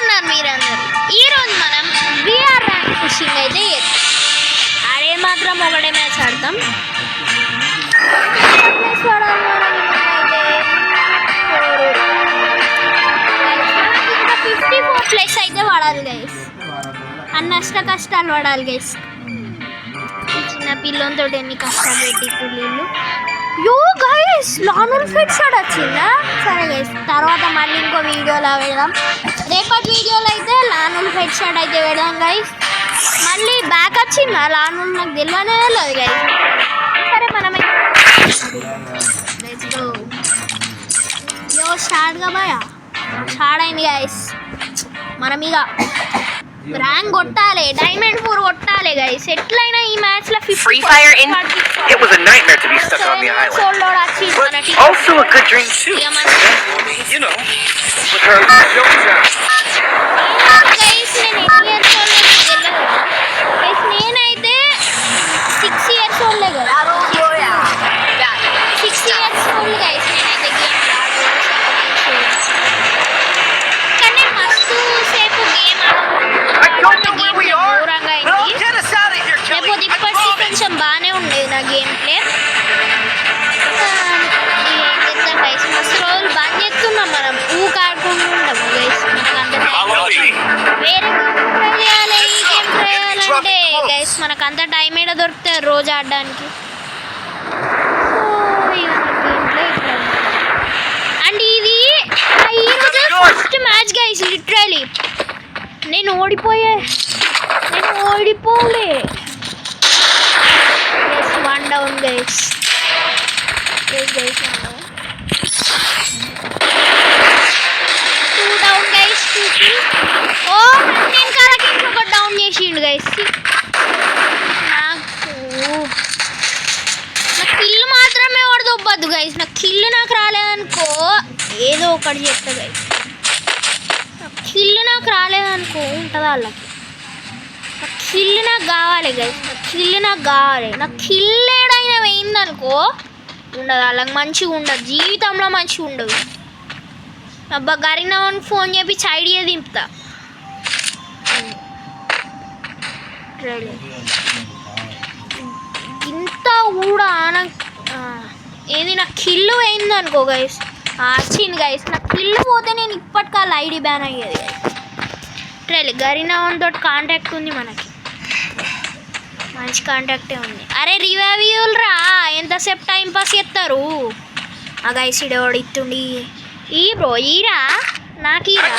ఎట్లున్నారు మీరందరూ? ఈరోజు మనం VR ర్యాంక్ పుషింగ్ అయితే అదే మాత్రం ఒకటే మ్యాచ్ ఆడతాం. ఇంకా 54 ప్లేస్ అయితే వాడాలి గైస్. అన్నష్ట కష్టాలు పడాలి గైస్. చిన్న పిల్లలతో ఎన్ని కష్టాలు పెట్టి వీళ్ళు. యో గైస్ లానూల్ ఫిట్ షాట్ వచ్చిందా? సరే గైస్, తర్వాత మళ్ళీ ఇంకో వీడియోలో పెడదాం. రేపటి వీడియోలో అయితే లానూల్ ఫిట్ షాట్ అయితే పెడదాం గైస్. మళ్ళీ బ్యాక్ వచ్చిందా లానూల్? నాకు తెలియనే లేదు గైస్. సరే మనమే యో స్టార్ట్గా బాయా స్టార్ట్ అయింది గైస్. మనం ఇక ర్యాంక్ కొట్టాలి, డైమండ్ 4 కొట్టాలి గైస్. ఎట్లయినా ఈ మ్యాచ్ లో 50 Free Fire in it was a nightmare to be stuck on the island. But also a good drink too. You know, with her jokes out. Guys నేను ఎన్ని years old guys? నేనైతే 6 years old కదా. 6 years old guys. నేనైతే game కానీ మస్తు సేపు game దూరంగా అయింది. లేకపోతే ఇప్పటికీ కొంచెం బాగానే ఉండేది నా గేమ్ ప్లే. ఏం చేస్తాం గైస్, మస్తు రోజులు బంద్ చేస్తున్నాం మనం. ఊకాడుకుంటూ ఉంటాము గైస్. వేరే ట్రై చేయాలి, ఈ గేమ్ ట్రై చేయాలంటే గైస్ మనకు అంత టైం ఏడ దొరుకుతుంది రోజు ఆడడానికి. అండ్ ఇది ఈరోజు ఫస్ట్ మ్యాచ్ గైస్. లిటరలీ నేను ఓడిపోలే. 1 డౌన్ గైస్. 2 down guys. 2 ఓ నేను కాలకి ఇంకొక డౌన్ చేసిండు గైస్. నాకు కిల్ మాత్రమే ఓడదొబ్బద్దు గైస్. నాకు కిల్ నాకు రాలేదనుకో ఏదో ఒకటి చెప్తా గైస్. కిల్ నాకు రాలేదనుకో ఉంటుంది వాళ్ళకి. నాకు కిల్ నాకు కావాలి గైస్. నాకు కిల్ ఏడైనా వేయిందనుకో ఉండదు వాళ్ళకి. మంచిగా ఉండదు, జీవితంలో మంచిగా ఉండదు. అబ్బా గరినావని ఫోన్ చేపించి ఐడియా దింపుతా. ఇంత కూడా ఏది నాకు కిల్లు వేయిందనుకో గైస్ వచ్చింది గైస్. నాకు కిల్లు పోతే నేను ఇప్పటికాల ఐడి బ్యాన్ అయ్యేది గైస్. ట్రైలే గరినావన్ తోటి కాంటాక్ట్ ఉంది మనకి, మంచి కాంటాక్టే ఉంది. అరే రివైవ్యూల్ రా, ఎంతసేపు టైం పాస్ చేస్తారు ఆ గైస్. ఇడవాడు ఇత్తుండి ఈ బ్రో ఈరా నాకు ఈరా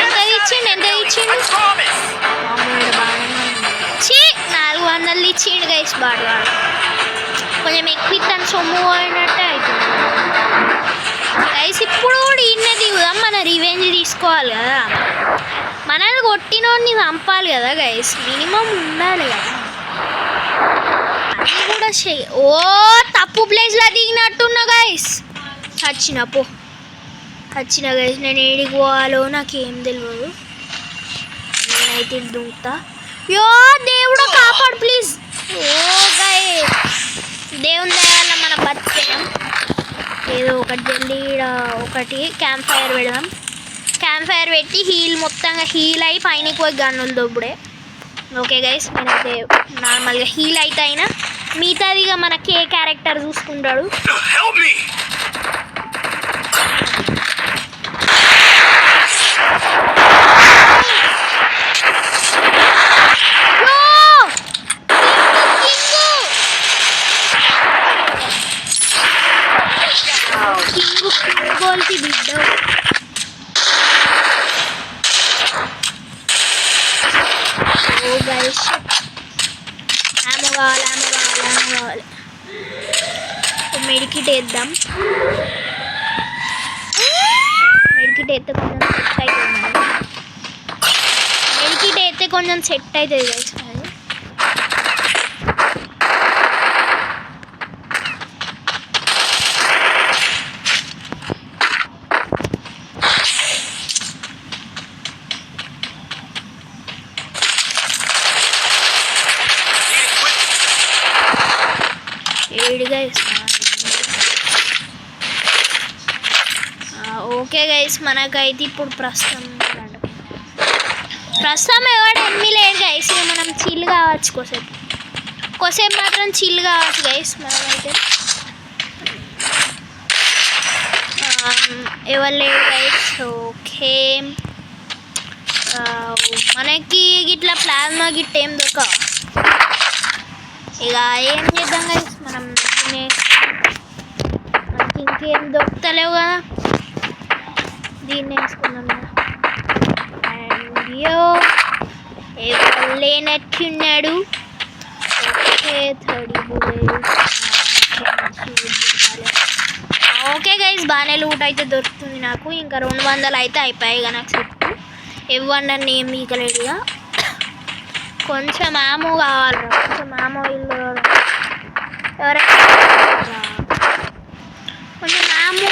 ఎంత ఇచ్చిండు 400 ఇచ్చిండు గైస్. బాడుగాడు కొంచెం ఎక్కువ ఇస్తాను, సొమ్ము పోయినట్టే అవుతుంది గైస్. ఇప్పుడు కూడా ఇన్నే దిగుదాం, మన రివెంజ్ తీసుకోవాలి కదా. మనల్ని కొట్టినోడిని చంపాలి కదా గైస్, మినిమం ఉండాలి కదా. అది కూడా ఓ తప్పు ప్లేస్లో దిగినట్టున్నా గైస్. వచ్చిన గైస్. నేను ఏడికి పోవాలో నాకేం తెలియదు. నేనైతే దుంకుతా. యో దేవుడు కాపాడు ప్లీజ్. ఓ గైస్ దేవుని దయాల మన బతికేం. ఏదో ఒకటి జల్దీ ఒకటి క్యాంప్ ఫైర్ పెడదాం. క్యాంప్ ఫైర్ పెట్టి మొత్తంగా హీల్ అయ్యి పైనకి పోయి గన్నులు దొబ్బుడే. ఓకే గైస్, నేనైతే నార్మల్గా హీల్ అయితే అయినా మిగతాదిగా మన కే క్యారెక్టర్ చూసుకుంటాడు. గోల్కి బిడ్డ ఓ గైస్. ఆమె కావాలి. మెడికిట్ వేద్దాం. మెడికిట్ వేస్తే కొంచెం సెట్ అవుతుంది గైస్. ఏడుగా ఇస్తాను. ఓ ఓకే గైస్, మనకైతే ఇప్పుడు ప్రస్తుతం ఎవరు ఎనిమి లేడు గైస్. మనం చిల్ కావచ్చు కొసేపు మాత్రం చిల్ కావచ్చు గైస్. మనమైతే ఎవరు లేడు గైస్. ఓకే, మనకి ఇట్లా ప్లాస్మా గిట్ ఏం దొరక. ఇక ఏం చేద్దాం గైస్, మనకి ఇంకేం దొరుకుతలేవు కదా, దీన్ని వేసుకున్నాం. అయ్యో లేనట్టున్నాడు. Okay, 30 bullet. ఓకే గైస్, బాగానే లూట్ అయితే దొరుకుతుంది నాకు. ఇంకా 200 అయితే అయిపోయాయి ఇక నాకు సెట్. ఇవ్వండి ఏం మిగలేదుగా. కొంచెం ఆమో కావాలి, కొంచెం ఆమో ఇల్లు ఎవరైనా కొంచెం ఆమో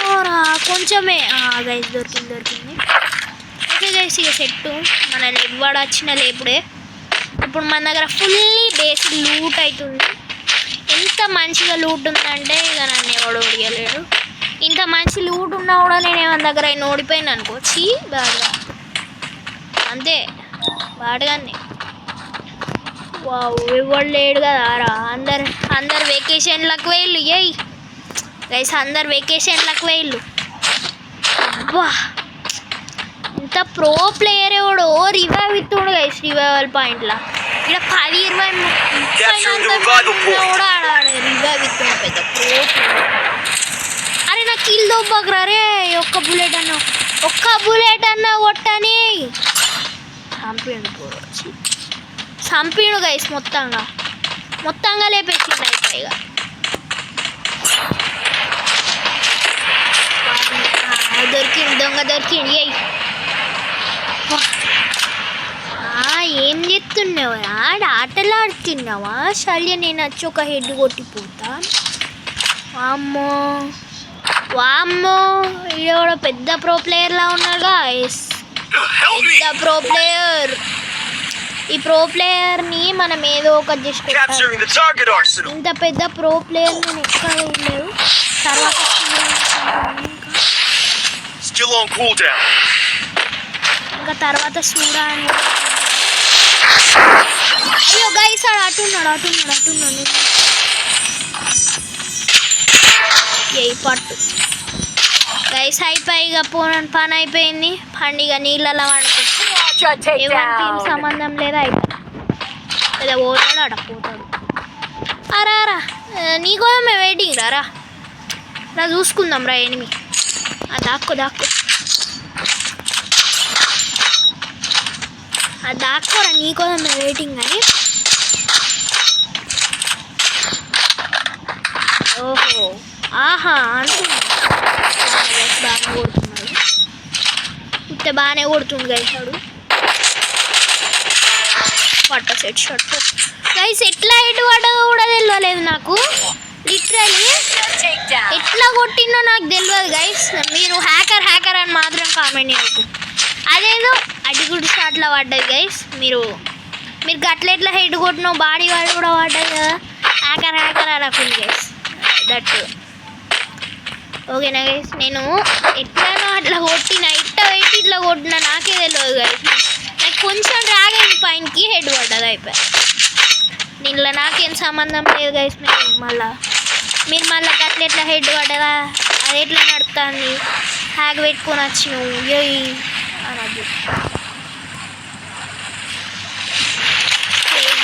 కొంచెమే. గైస్ దొరికింది. ఓకే గైస్, ఇక సెట్టు మనల్ని ఇవ్వడు వచ్చిన లేపుడే. ఇప్పుడు మన దగ్గర ఫుల్లీ బేసిక్ లూట్ అవుతుంది. ఎంత మంచిగా లూట్ ఉందంటే ఇక నన్ను ఎవడు ఓడియలేడు. ఇంత మంచి లూట్ ఉన్నా కూడా నేను ఏమన్నా దగ్గర అయినా ఓడిపోయాను అనుకోవచ్చు. బాగా అంతే, బాడగానే. వావ్, ఎవడు లేడు కదా రా. అందరు వెకేషన్లకు వెళ్ళు. ఏయ్ గైస్, అందరు వెకేషన్లకు వెళ్ళు. అబ్బా, ఇంత ప్రో ప్లేయర్ ఎవడో రివైవ్ ఇస్తుండు గైస్. రివైవల్ పాయింట్లా ఇక్కడ 10-20 కూడా ఆడాడు రివైవ్ ఇస్తుండు. పెద్ద ప్రో ప్లేయర్. అరే నాకు కిల్ దొబ్బకరా రే. ఒక్క బుల్లెట్ అన్న కొట్టని. చంపిడు గైస్, మొత్తంగా లేపేసిండు అయిపోయి. దొరికింది. ఏం చెప్తున్నావా? ఆటలు ఆడుతున్నావా? శల్య నేను వచ్చి ఒక హెడ్ కొట్టిపోతా. వామ్మో ఇది కూడా పెద్ద ప్రో ప్లేయర్లా ఉన్నాడు గైస్. పెద్ద ప్రో ప్లేయర్. ఈ ప్రో ప్లేయర్ని మనం ఏదో ఒకటి చేసుకోవాలి. ఇంత పెద్ద ప్రో ప్లేయర్ నేను ఎక్కడ ఉండలేదు. తర్వాత ఇంకా తర్వాత చూడాలి. అయ్యో గైస్, అటున్నాడు. ఏ పట్టు గైస్, అయిపోయి ఇక పని అయిపోయింది. పండుగ నీళ్ళలో వండుకుంటాం. ఏం సంబంధం లేదా, అయిపోయి పోతాడు. అరా నీకోసం మేము వెయిటింగ్ రా చూసుకుందాం రా. ఎనిమి దాక్కోరా, నీకోసం మేము వెయిటింగ్ అని. ఓహో, ఆహా అనుకున్నాను. బాగానే కొడుతుంది గైస్. పట్ట సెట్ షర్ట్ గైస్. ఎట్లా హెడ్ పడ్డదో కూడా తెలియలేదు నాకు. లిటరలీ ఎట్లా కొట్టిందో నాకు తెలియదు గైస్. మీరు హ్యాకర్ అని మాత్రం కామెంట్ చేయకు. అదేదో అడిగుడి షాట్లో పడ్డది గైస్. మీరు గట్ల హెడ్ కొట్టిన బాడీ వాళ్ళు కూడా పడ్డది కదా. హ్యాకర్ అనకుండా గైస్. దట్ ఓకేనా గైస్. నేను ఎట్లానో అట్లా కొట్టిన, ఇట్లా కొట్టిన నాకే తెలియదు గైస్. నాకు కొంచెం రాగైంది పైనకి, హెడ్ పడ్డది అయిపోయి. దీనిలో నాకేం సంబంధం లేదు గైస్. మీరు మళ్ళీ గట్ల ఎట్లా హెడ్ పడ్డదా, అది ఎట్లా నడుపుతాను, హ్యాక్ పెట్టుకొని వచ్చినావు అనద్దు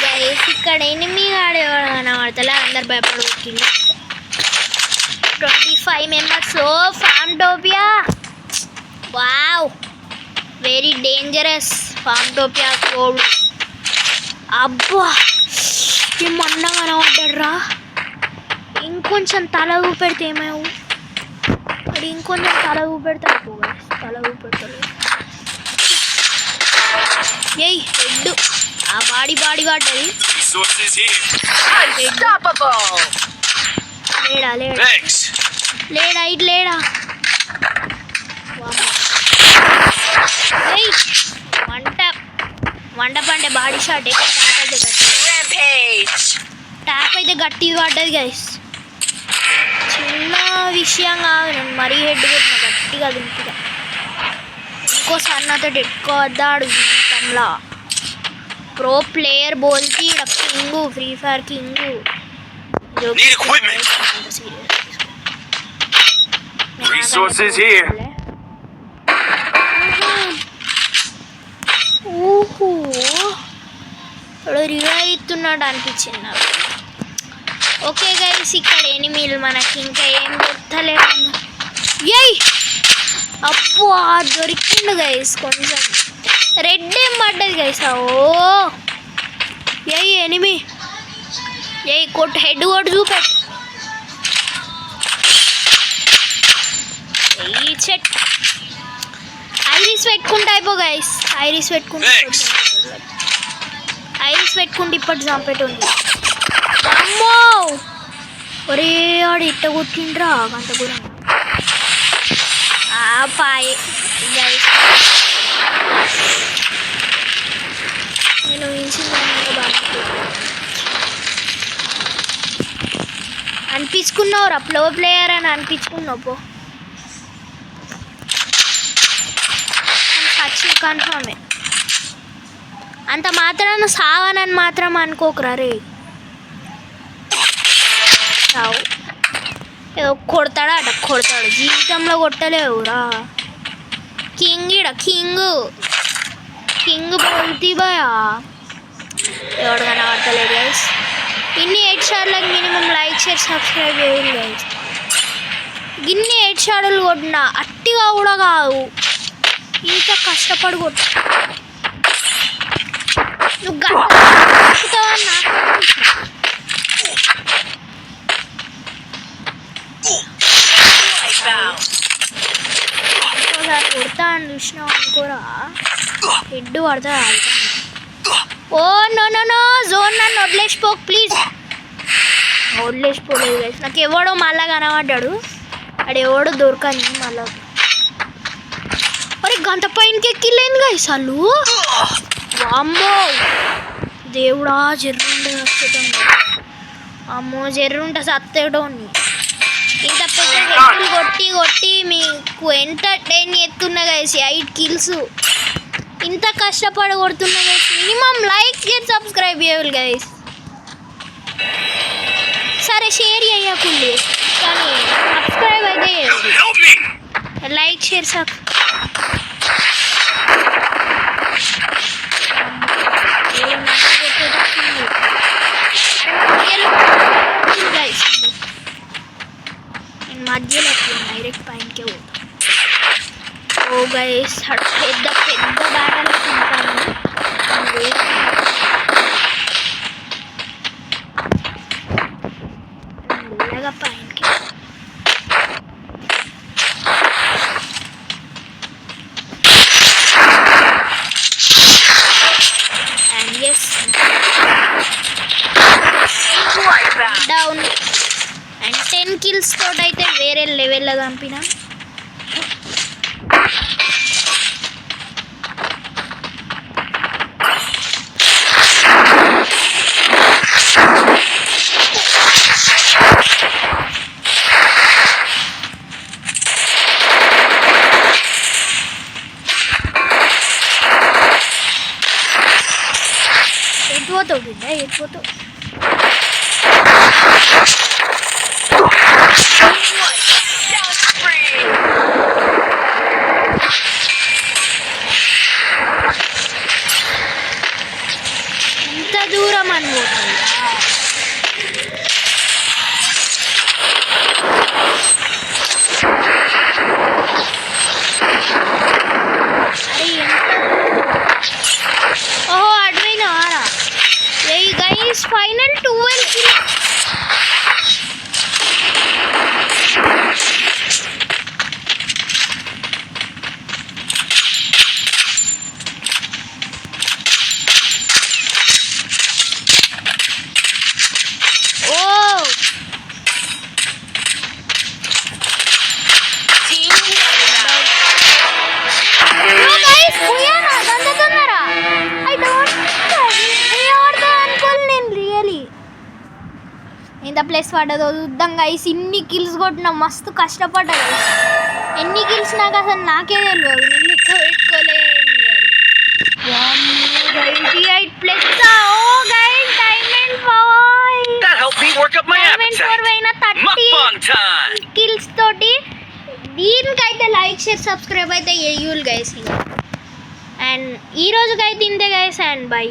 గైస్. ఇక్కడ 8 ఆడేవాడు కనబడతలే, అందరు భయపడుతుంది. 25 members. Farmtopia, wow, very dangerous Farmtopia code. అబ్బా, ఏమన్నా కనబడ్డరా. ఇంకొంచెం తల ఊపెడితే ఏమవు, అది ఇంకొంచెం తల ఊపెడితే అయిపోగా. తల ఊపెడతలేదు. ఏయ్ హెడ్, ఆ బాడీ పడ్డది. లేడా ఇటు లేడా. వంట పండే బాడీ షాట్. ట్యాప్ అయితే గట్టిది పడ్డది గైస్. చిన్న చిన్న విషయం కాదు, నేను మరీ హెడ్ కొట్టిన గట్టిగా దింపిగా. ఇంకోసారి నాతో ఎట్టుకోవద్దాడు జీవితంలో. ప్రో ప్లేయర్ బోల్కి king, Free Fire king. Resources here. ఊహూ రివైవ్ అవుతున్నాడు అనిపించింది నాకు. ఓకే గైస్, ఇక్కడ ఎనిమిలు మనకి ఇంకా ఏం దొరకలేదు. ఏయ్ అబ్బో దొరికిండు గైస్, కొంచెం రెడ్ ఏం పడ్డది గైస్. ఓ ఏయ్ ఎనిమి, ఏయ్ కొట్టు, హెడ్ కొట్టు చూపెట్టు. ఏయ్ చెట్ ఐరిస్ పెట్టుకుంటే అయిపో గైస్, ఐరిస్ పెట్టుకుంటే ఇప్పటి చంపేటుంది. అమ్మో ఒరే ఆడు ఇట్ట కొట్టిండ్రా అంత దూరం. పాయ్ గైస్, నేను అనిపించుకున్నావు రా ప్రో ప్లేయర్ అని అనిపించుకున్నావు. పో సచ్చి కన్ఫర్మే. అంత మాత్రాన సావనని మాత్రం అనుకోకురా రే. సావు ఏదో కొడతాడా అట, కొడతాడు, జీవితంలో కొట్టలేవురా. కింగ్ ఇడ కింగ్ బోల్తీ భయా. ఎవడు కనబడతలేదు గైస్. ఇన్ని 8 షాట్లకు మినిమం లైక్ షేర్ సబ్స్క్రైబ్ చేయాలి గైస్. ఇన్ని 8 షాట్లు కొట్టినా అట్టిగా కూడా కాదు, ఇంత కష్టపడి కొట్టు. నువ్వు గట్టుతావని నాకు ఇంకోసారి కొడతా అని చూసినావు అనుకోరా, హెడ్ పడతా. ఓ నో నో నో జోన్, నన్ను వదిలేసిపోకు ప్లీజ్. వదిలేసిపోలేదు గైస్, నాకు ఎవడో మళ్ళా కనబడ్డాడు. అడు ఎవడో దొరకని మళ్ళా. అరే గంట పైనకి ఎక్కిలేను గైస్ వాళ్ళు. అమ్మో దేవుడా, జర్రుంటే సచ్చేటోని. అమ్మో జర్రుంటే సత్తేటోని. ఇంత పెద్ద హెడ్లు కొట్టి కొట్టి మీకు ఎంటర్టైన్ చేస్తున్నా గైస్. 8 kills ఇంత కష్టపడి కొడుతున్నా guys. Minimum like share subscribe చేయాలి గైస్. సరే షేర్ చేయకుండి కానీ సబ్స్క్రైబ్ అయితే చేయండి. లైక్ షేర్ నేను మధ్యలో డైరెక్ట్ పైనకే పోతాను. ఓ గైస్ పెద్ద పెద్ద బ్యాటల్ తింటాను. మెల్లగా పైనకి. అండ్ ఎస్ డౌన్. అండ్ 10 kills తోటైతే వేరే లెవెల్లో చంపినా. ఎటుపోతావు బిడ్డ, ఎటుపోతావు? ఎంత ప్లేస్ పడ్డదో చూద్దాం గైస్. ఇన్ని కిల్స్ కొట్టినా మస్తు కష్టపడ్డా గైస్. ఎన్ని కిల్స్ నాకు అసలు నాకే తెలియదు, నేను లెక్క పెట్టుకోలే. 88 plus. Oh guys diamond 4. That helped me work up my diamond 4 appetite. అయినా 30 Mukbang time. కిల్స్ తోటి. దీనికైతే లైక్ షేర్ సబ్స్క్రైబ్ అయితే చేయాలి గైస్. అండ్ ఈ రోజుకైతే ఇంతే గైస్. And by.